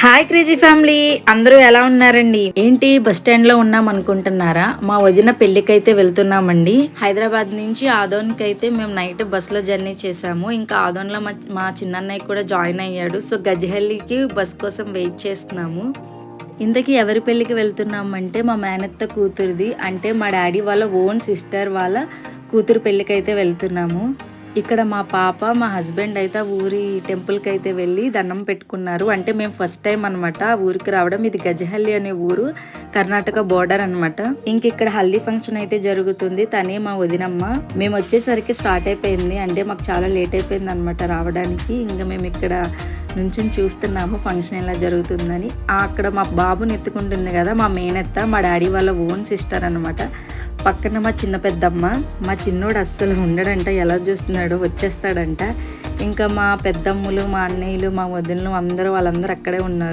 Hi crazy family, అందరూ ఎలా ఉన్నారండి? ఏంటి బస్ స్టాండ్ లో ఉన్నాం అనుకుంటున్నారా? మా వదిన పెళ్లికైతే వెళ్తున్నామండి. హైదరాబాద్ నుంచి ఆదోన్కి అయితే మేము నైట్ బస్ లో జర్నీ చేసాము. ఇంకా ఆదోన్ లో మా చిన్నన్నయ్య కూడా జాయిన్ అయ్యాడు. సో గజ్జిహల్లికి బస్ కోసం వెయిట్ చేస్తున్నాము. ఇంతకీ ఎవరి పెళ్లికి వెళ్తున్నామంటే మా మేనత్త కూతురిది, అంటే మా డాడీ వాళ్ళ ఓన్ సిస్టర్ వాళ్ళ కూతురు పెళ్లికైతే వెళ్తున్నాము. ఇక్కడ మా పాప మా హస్బెండ్ అయితే ఊరి టెంపుల్కి అయితే వెళ్ళి దండం పెట్టుకున్నారు. అంటే మేము ఫస్ట్ టైం అనమాట ఊరికి రావడం. ఇది గజ్జిహల్లి అనే ఊరు, కర్ణాటక బోర్డర్ అనమాట. ఇంక ఇక్కడ హల్దీ ఫంక్షన్ అయితే జరుగుతుంది. తనే మా వదినమ్మ. మేము వచ్చేసరికి స్టార్ట్ అయిపోయింది, అంటే మాకు చాలా లేట్ అయిపోయింది అనమాట రావడానికి. ఇంకా మేము ఇక్కడ నుంచి చూస్తున్నాము ఫంక్షన్ ఎలా జరుగుతుందని. అక్కడ మా బాబుని ఎత్తుకుంటుంది కదా మా మేనత్త, మా డాడీ వాళ్ళ ఓన్ సిస్టర్ అనమాట. పక్కన మా చిన్న పెద్దమ్మ. మా చిన్నోడు అస్సలు ఉండడంట, ఎలా చూస్తున్నాడో వచ్చేస్తాడంట. ఇంకా మా పెద్దమ్మలు, మా అన్నయ్యలు, మా వదినలు వాళ్ళందరూ అక్కడే ఉన్నారు.